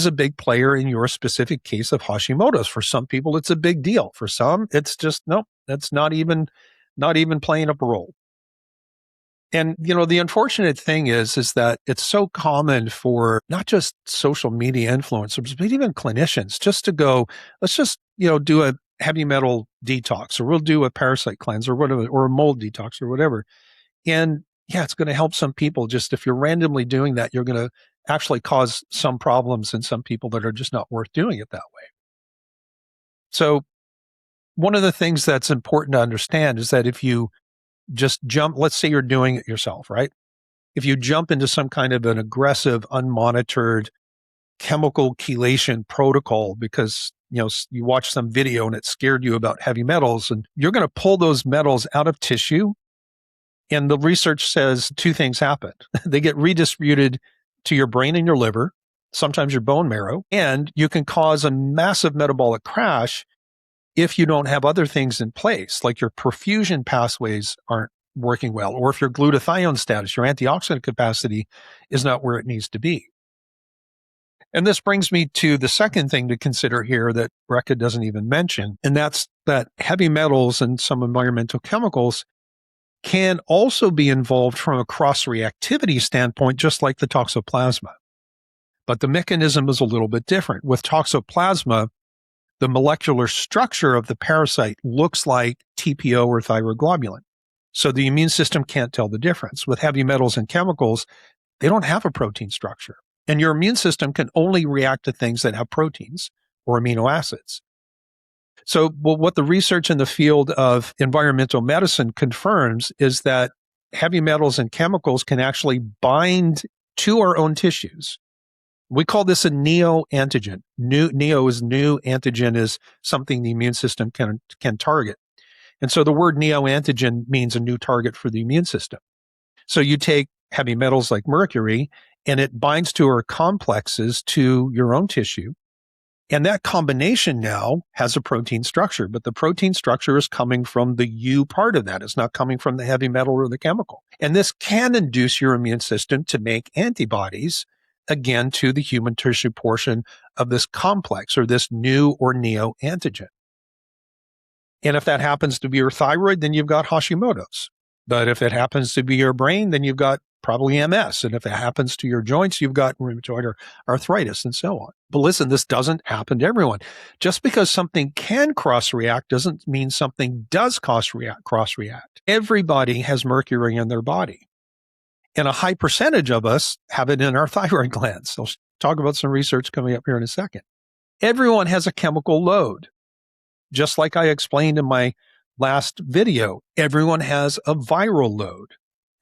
a big player in your specific case of Hashimoto's. For some people, it's a big deal. For some, it's just, no, that's not even playing a role. And, the unfortunate thing is that it's so common for not just social media influencers, but even clinicians just to go, let's just, do a heavy metal detox, or we'll do a parasite cleanse or whatever, or a mold detox or whatever. And yeah, it's going to help some people. Just if you're randomly doing that, you're going to actually cause some problems in some people that are just not worth doing it that way. So one of the things that's important to understand is that if you just jump, let's say you're doing it yourself, right? If you jump into some kind of an aggressive, unmonitored chemical chelation protocol because, you watched some video and it scared you about heavy metals, and you're going to pull those metals out of tissue. And the research says two things happen. They get redistributed to your brain and your liver, sometimes your bone marrow, and you can cause a massive metabolic crash if you don't have other things in place, like your perfusion pathways aren't working well, or if your glutathione status, your antioxidant capacity is not where it needs to be. And this brings me to the second thing to consider here that Brecka doesn't even mention, and that's that heavy metals and some environmental chemicals can also be involved from a cross-reactivity standpoint, just like the toxoplasma. But the mechanism is a little bit different. With toxoplasma, the molecular structure of the parasite looks like TPO or thyroglobulin. So the immune system can't tell the difference. With heavy metals and chemicals, they don't have a protein structure. And your immune system can only react to things that have proteins or amino acids. So what the research in the field of environmental medicine confirms is that heavy metals and chemicals can actually bind to our own tissues. We call this a neoantigen. Neo is new, antigen is something the immune system can target. And so the word neoantigen means a new target for the immune system. So you take heavy metals like mercury, and it binds to or complexes to your own tissue. And that combination now has a protein structure, but the protein structure is coming from the U part of that. It's not coming from the heavy metal or the chemical. And this can induce your immune system to make antibodies, again, to the human tissue portion of this complex or this new or neoantigen. And if that happens to be your thyroid, then you've got Hashimoto's. But if it happens to be your brain, then you've got probably MS. And if it happens to your joints, you've got rheumatoid or arthritis and so on. But listen, this doesn't happen to everyone. Just because something can cross-react doesn't mean something does cross-react. Everybody has mercury in their body. And a high percentage of us have it in our thyroid glands. I'll talk about some research coming up here in a second. Everyone has a chemical load. Just like I explained in my last video, everyone has a viral load.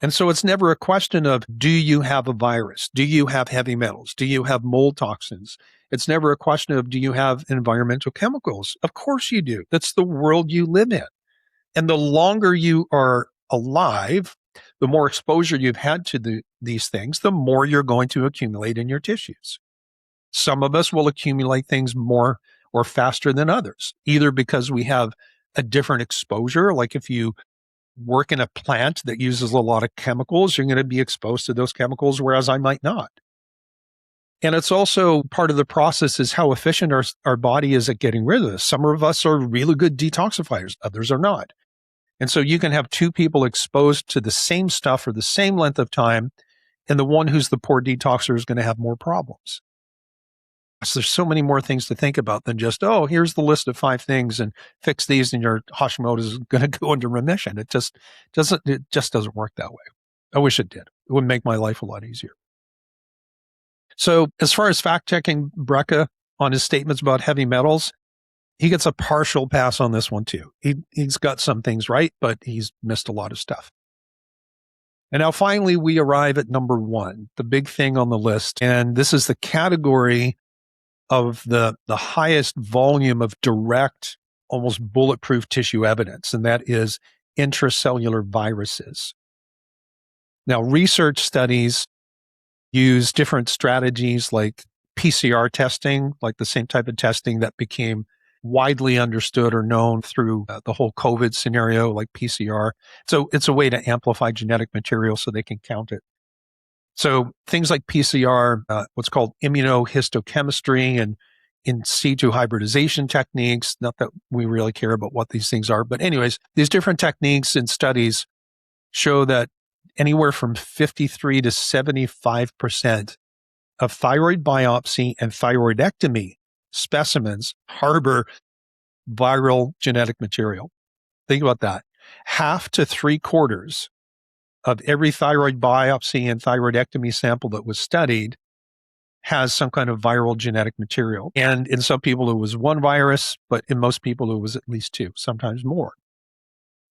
And so it's never a question of, do you have a virus? Do you have heavy metals? Do you have mold toxins? It's never a question of, do you have environmental chemicals? Of course you do. That's the world you live in. And the longer you are alive, the more exposure you've had to these things, the more you're going to accumulate in your tissues. Some of us will accumulate things more or faster than others, either because we have a different exposure. Like if you work in a plant that uses a lot of chemicals, you're going to be exposed to those chemicals, whereas I might not. And it's also part of the process is how efficient our body is at getting rid of this. Some of us are really good detoxifiers, others are not. And so you can have two people exposed to the same stuff for the same length of time, and the one who's the poor detoxer is going to have more problems. So there's so many more things to think about than just, oh, here's the list of 5 things and fix these and your Hashimoto is going to go into remission. It just doesn't work that way. I wish it did. It would make my life a lot easier. So as far as fact-checking Brecka on his statements about heavy metals, he gets a partial pass on this one too. He's got some things right, but he's missed a lot of stuff. And now finally, we arrive at number 1, the big thing on the list. And this is the category of the highest volume of direct, almost bulletproof tissue evidence, and that is intracellular viruses. Now, research studies use different strategies like PCR testing, like the same type of testing that became widely understood or known through the whole COVID scenario, like PCR. So it's a way to amplify genetic material so they can count it. So things like PCR, what's called immunohistochemistry and in situ hybridization techniques, not that we really care about what these things are, but anyways, these different techniques and studies show that anywhere from 53 to 75% of thyroid biopsy and thyroidectomy specimens harbor viral genetic material. Think about that. Half to 3/4 of every thyroid biopsy and thyroidectomy sample that was studied has some kind of viral genetic material. And in some people, it was 1 virus, but in most people, it was at least 2, sometimes more.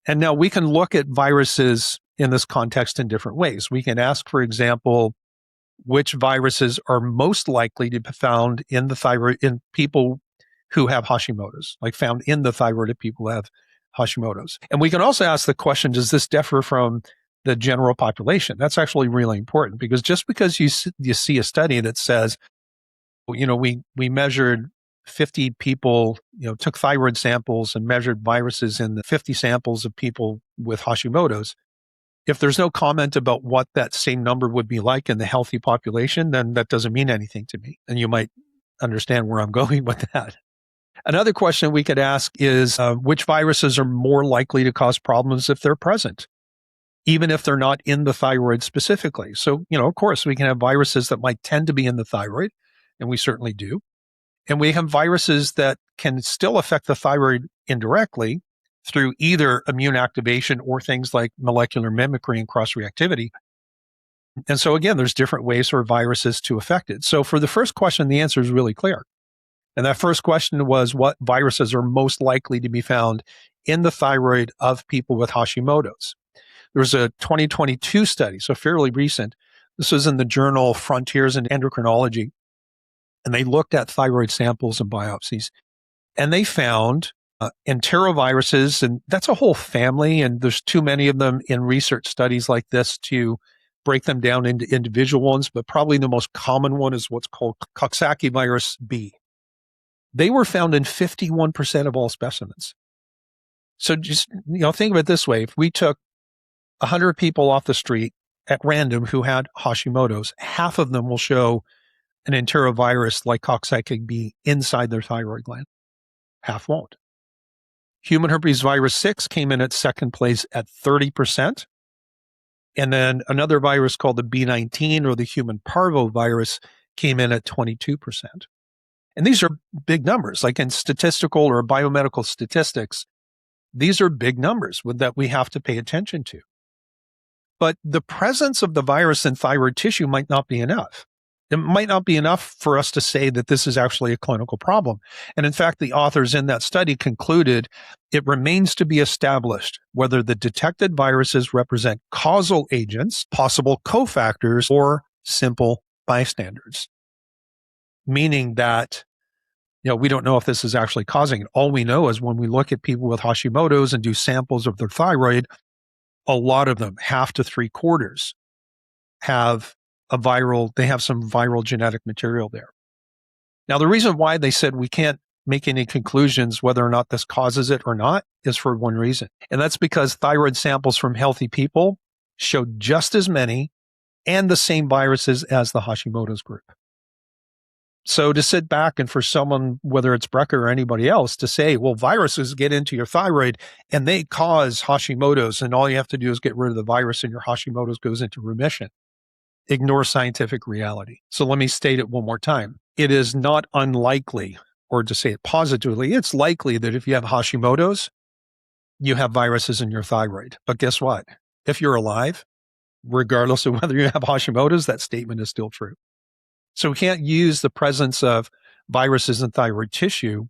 And now we can look at viruses in this context in different ways. We can ask, for example, which viruses are most likely to be found in the thyroid in people who have Hashimoto's, like found in the thyroid of people who have Hashimoto's. And we can also ask the question, does this differ from the general population? That's actually really important, because just because you see a study that says, we measured 50 people, took thyroid samples and measured viruses in the 50 samples of people with Hashimoto's. If there's no comment about what that same number would be like in the healthy population, then that doesn't mean anything to me. And you might understand where I'm going with that. Another question we could ask is, which viruses are more likely to cause problems if they're present, even if they're not in the thyroid specifically? So, of course, we can have viruses that might tend to be in the thyroid, and we certainly do. And we have viruses that can still affect the thyroid indirectly through either immune activation or things like molecular mimicry and cross-reactivity. And so again, there's different ways for viruses to affect it. So for the first question, the answer is really clear. And that first question was, what viruses are most likely to be found in the thyroid of people with Hashimoto's? There was a 2022 study, so fairly recent. This was in the journal Frontiers in Endocrinology. And they looked at thyroid samples and biopsies. And they found enteroviruses, and that's a whole family, and there's too many of them in research studies like this to break them down into individual ones, but probably the most common one is what's called Coxsackie virus B. They were found in 51% of all specimens. So just, think of it this way. If we took 100 people off the street at random who had Hashimoto's, half of them will show an enterovirus like Coxsackie B inside their thyroid gland. Half won't. Human herpes virus 6 came in at second place at 30%. And then another virus called the B19 or the human parvovirus came in at 22%. And these are big numbers, like in statistical or biomedical statistics. These are big numbers that we have to pay attention to. But the presence of the virus in thyroid tissue might not be enough. It might not be enough for us to say that this is actually a clinical problem. And in fact, the authors in that study concluded it remains to be established whether the detected viruses represent causal agents, possible cofactors, or simple bystanders. Meaning that, we don't know if this is actually causing it. All we know is when we look at people with Hashimoto's and do samples of their thyroid, a lot of them, half to 3/4, have they have some viral genetic material there. Now, the reason why they said we can't make any conclusions whether or not this causes it or not is for one reason. And that's because thyroid samples from healthy people showed just as many and the same viruses as the Hashimoto's group. So to sit back and for someone, whether it's Brecka or anybody else, to say, well, viruses get into your thyroid and they cause Hashimoto's, and all you have to do is get rid of the virus and your Hashimoto's goes into remission. Ignore scientific reality. So let me state it one more time. It is not unlikely, or to say it positively, it's likely that if you have Hashimoto's, you have viruses in your thyroid. But guess what? If you're alive, regardless of whether you have Hashimoto's, that statement is still true. So we can't use the presence of viruses in thyroid tissue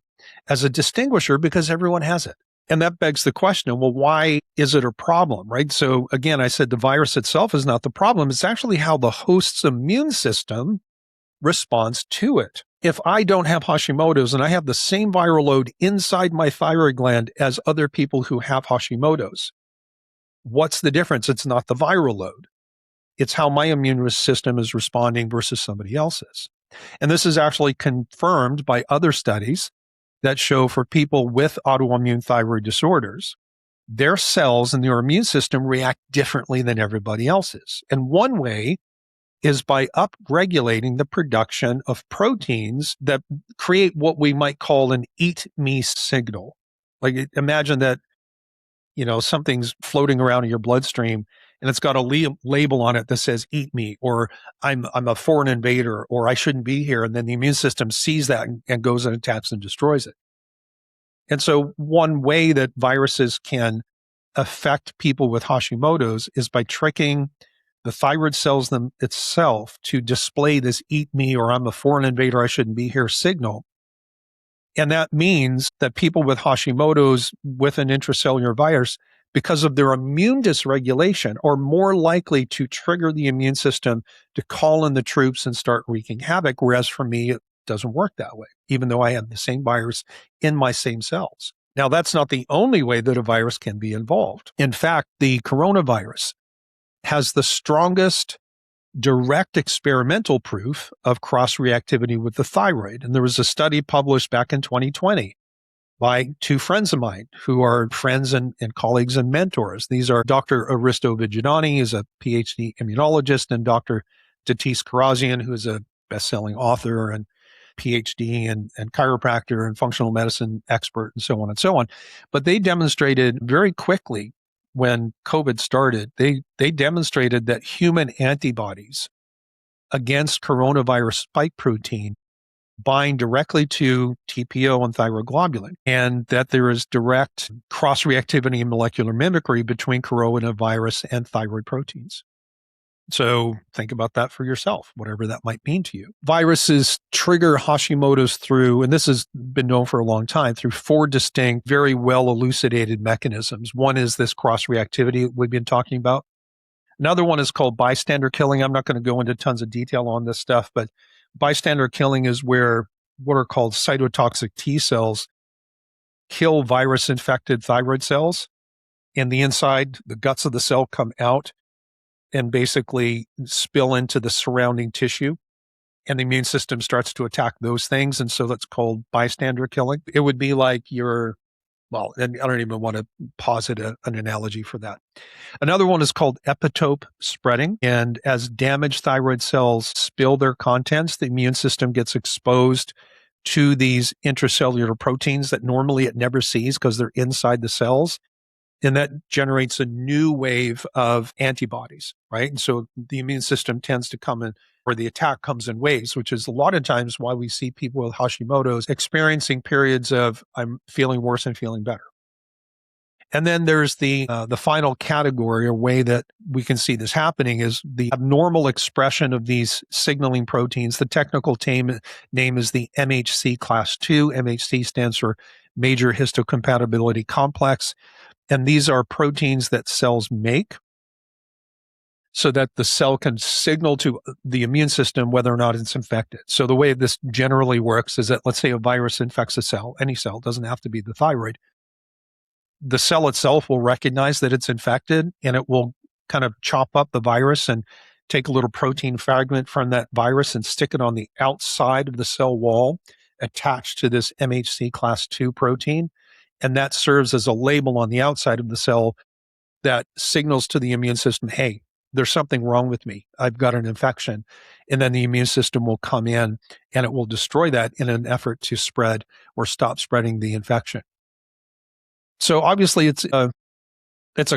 as a distinguisher because everyone has it. And that begs the question, well, why is it a problem, right? So again, I said the virus itself is not the problem. It's actually how the host's immune system responds to it. If I don't have Hashimoto's and I have the same viral load inside my thyroid gland as other people who have Hashimoto's, what's the difference? It's not the viral load. It's how my immune system is responding versus somebody else's. And this is actually confirmed by other studies that show for people with autoimmune thyroid disorders, their cells and their immune system react differently than everybody else's. And one way is by upregulating the production of proteins that create what we might call an eat me signal. Like imagine that, something's floating around in your bloodstream and it's got a label on it that says eat me, or I'm a foreign invader, or I shouldn't be here. And then the immune system sees that and goes and attacks and destroys it. And so one way that viruses can affect people with Hashimoto's is by tricking the thyroid cells itself to display this eat me, or I'm a foreign invader, I shouldn't be here signal. And that means that people with Hashimoto's with an intracellular virus, because of their immune dysregulation, are more likely to trigger the immune system to call in the troops and start wreaking havoc. Whereas for me, it doesn't work that way, even though I have the same virus in my same cells. Now, that's not the only way that a virus can be involved. In fact, the coronavirus has the strongest direct experimental proof of cross-reactivity with the thyroid. And there was a study published back in 2020 by two friends of mine who are friends and colleagues and mentors. These are Dr. Aristo Vigilani, who's a PhD immunologist, and Dr. Tatis Karazian, who is a best-selling author and PhD and chiropractor and functional medicine expert and so on and so on. But they demonstrated very quickly when COVID started, they demonstrated that human antibodies against coronavirus spike protein bind directly to TPO and thyroglobulin, and that there is direct cross-reactivity and molecular mimicry between coronavirus and thyroid proteins. So think about that for yourself, whatever that might mean to you. Viruses trigger Hashimoto's through, and this has been known for a long time, through 4 distinct, very well elucidated mechanisms. One is this cross-reactivity we've been talking about. Another one is called bystander killing. I'm not going to go into tons of detail on this stuff, but bystander killing is where what are called cytotoxic T cells kill virus-infected thyroid cells, and the inside, the guts of the cell come out and basically spill into the surrounding tissue, and the immune system starts to attack those things, and so that's called bystander killing. It would be like and I don't even want to posit an analogy for that. Another one is called epitope spreading, and as damaged thyroid cells spill their contents, the immune system gets exposed to these intracellular proteins that normally it never sees because they're inside the cells. And that generates a new wave of antibodies, right? And so the immune system tends to come in, or the attack comes in waves, which is a lot of times why we see people with Hashimoto's experiencing periods of I'm feeling worse and feeling better. And then there's the final category or way that we can see this happening is the abnormal expression of these signaling proteins. The technical name is the MHC class 2. MHC stands for major histocompatibility complex. And these are proteins that cells make so that the cell can signal to the immune system whether or not it's infected. So the way this generally works is that, let's say a virus infects a cell, any cell, doesn't have to be the thyroid. The cell itself will recognize that it's infected, and it will kind of chop up the virus and take a little protein fragment from that virus and stick it on the outside of the cell wall attached to this MHC class 2 protein. And that serves as a label on the outside of the cell that signals to the immune system, hey, there's something wrong with me. I've got an infection. And then the immune system will come in and it will destroy that in an effort to spread or stop spreading the infection. So obviously it's a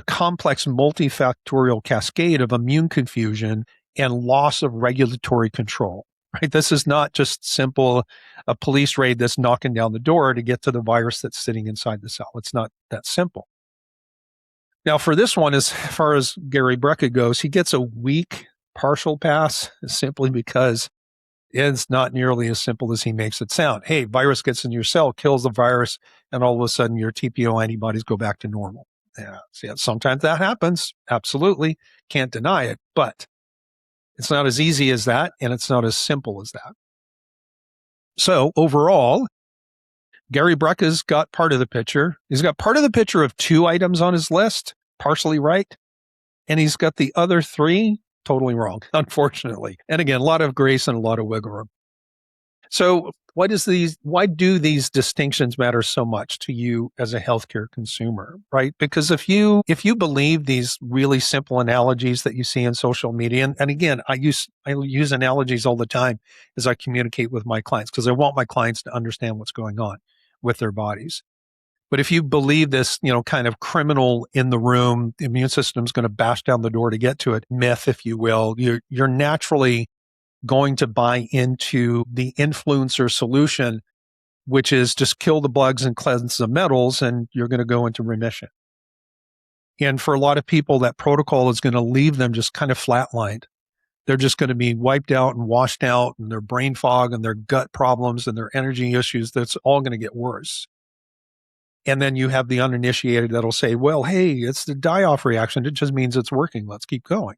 complex multifactorial cascade of immune confusion and loss of regulatory control. Right? This is not just simple a police raid that's knocking down the door to get to the virus that's sitting inside the cell. It's not that simple. Now, for this one, as far as Gary Brecka goes, he gets a weak partial pass simply because it's not nearly as simple as he makes it sound. Hey, virus gets in your cell, kills the virus, and all of a sudden your TPO antibodies go back to normal. Yeah, sometimes that happens. Absolutely. Can't deny it. But it's not as easy as that, and it's not as simple as that. So overall, Gary Brecka's got part of the picture. He's got part of the picture of 2 items on his list, partially right, and he's got the other 3 totally wrong, unfortunately. And again, a lot of grace and a lot of wiggle room. So why do these distinctions matter so much to you as a healthcare consumer, right? Because if you believe these really simple analogies that you see in social media, and again, I use analogies all the time as I communicate with my clients because I want my clients to understand what's going on with their bodies. But if you believe this, kind of criminal in the room, the immune system's going to bash down the door to get to it, myth, if you will, you're naturally going to buy into the influencer solution, which is just kill the bugs and cleanse the metals, and you're going to go into remission. And for a lot of people, that protocol is going to leave them just kind of flatlined. They're just going to be wiped out and washed out, and their brain fog and their gut problems and their energy issues, that's all going to get worse. And then you have the uninitiated that'll say, well, hey, it's the die-off reaction. It just means it's working. Let's keep going.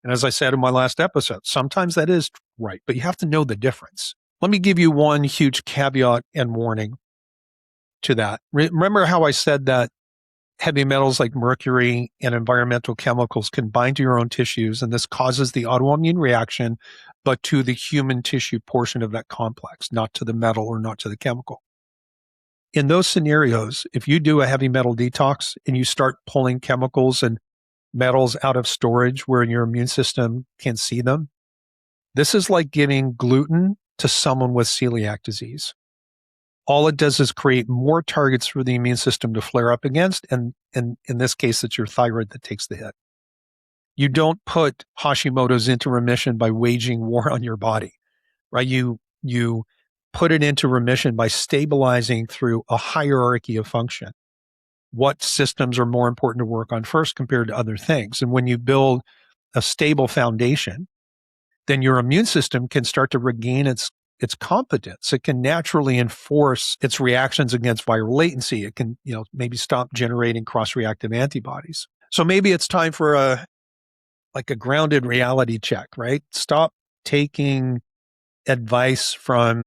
And as I said in my last episode, sometimes that is right, but you have to know the difference. Let me give you one huge caveat and warning to that. Remember how I said that heavy metals like mercury and environmental chemicals can bind to your own tissues, and this causes the autoimmune reaction, but to the human tissue portion of that complex, not to the metal or not to the chemical. In those scenarios, if you do a heavy metal detox and you start pulling chemicals and metals out of storage where your immune system can't see them, this is like giving gluten to someone with celiac disease. All it does is create more targets for the immune system to flare up against, and in this case, it's your thyroid that takes the hit. You don't put Hashimoto's into remission by waging war on your body, right? You put it into remission by stabilizing through a hierarchy of function. What systems are more important to work on first compared to other things? And when you build a stable foundation, then your immune system can start to regain its competence. It can naturally enforce its reactions against viral latency. It can, maybe stop generating cross-reactive antibodies. So maybe it's time for a grounded reality check, right? Stop taking advice from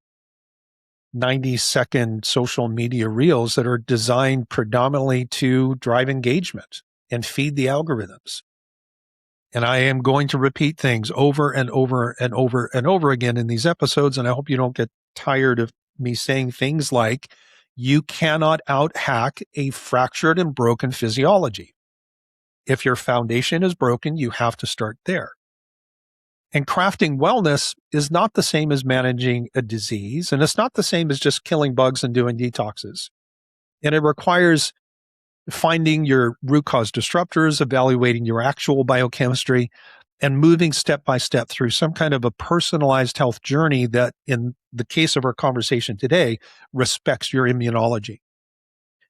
90-second social media reels that are designed predominantly to drive engagement and feed the algorithms. And I am going to repeat things over and over and over and over again in these episodes, and I hope you don't get tired of me saying things like, you cannot out-hack a fractured and broken physiology. If your foundation is broken, you have to start there. And crafting wellness is not the same as managing a disease, and it's not the same as just killing bugs and doing detoxes. And it requires finding your root cause disruptors, evaluating your actual biochemistry, and moving step by step through some kind of a personalized health journey that, in the case of our conversation today, respects your immunology.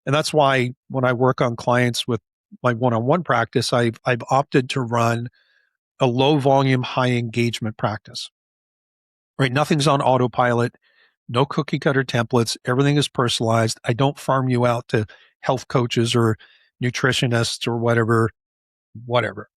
And that's why when I work on clients with my one-on-one practice, I've opted to run a low volume, high engagement practice, right? Nothing's on autopilot, no cookie cutter templates. Everything is personalized. I don't farm you out to health coaches or nutritionists or whatever,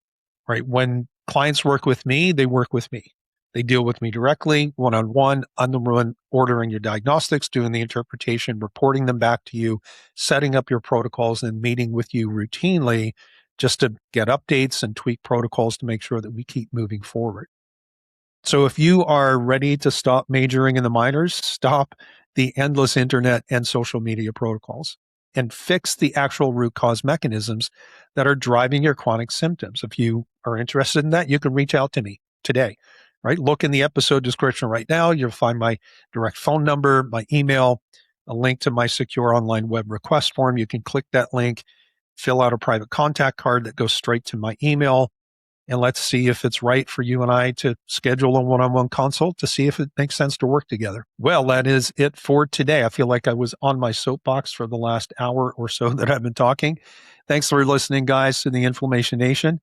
right? When clients work with me, they work with me. They deal with me directly, one-on-one. I'm the one ordering your diagnostics, doing the interpretation, reporting them back to you, setting up your protocols, and meeting with you routinely just to get updates and tweak protocols to make sure that we keep moving forward. So if you are ready to stop majoring in the minors, stop the endless internet and social media protocols, and fix the actual root cause mechanisms that are driving your chronic symptoms. If you are interested in that, you can reach out to me today, right? Look in the episode description right now. You'll find my direct phone number, my email, a link to my secure online web request form. You can click that link, fill out a private contact card that goes straight to my email, and let's see if it's right for you and I to schedule a one-on-one consult to see if it makes sense to work together. Well, that is it for today. I feel like I was on my soapbox for the last hour or so that I've been talking. Thanks for listening, guys, to the Inflammation Nation.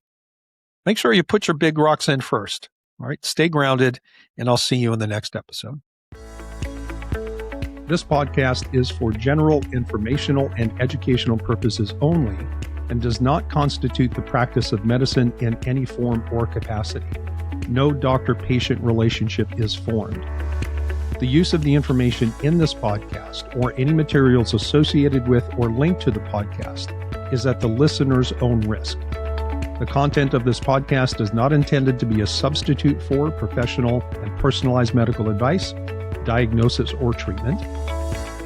Make sure you put your big rocks in first. All right, stay grounded, and I'll see you in the next episode. This podcast is for general informational and educational purposes only and does not constitute the practice of medicine in any form or capacity. No doctor-patient relationship is formed. The use of the information in this podcast or any materials associated with or linked to the podcast is at the listener's own risk. The content of this podcast is not intended to be a substitute for professional and personalized medical advice, diagnosis, or treatment,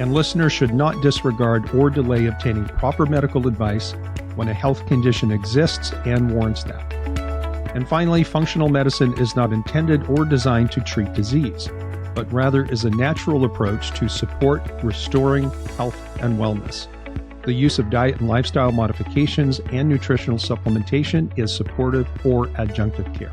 and listeners should not disregard or delay obtaining proper medical advice when a health condition exists and warrants that. And finally, functional medicine is not intended or designed to treat disease, but rather is a natural approach to support restoring health and wellness. The use of diet and lifestyle modifications and nutritional supplementation is supportive or adjunctive care.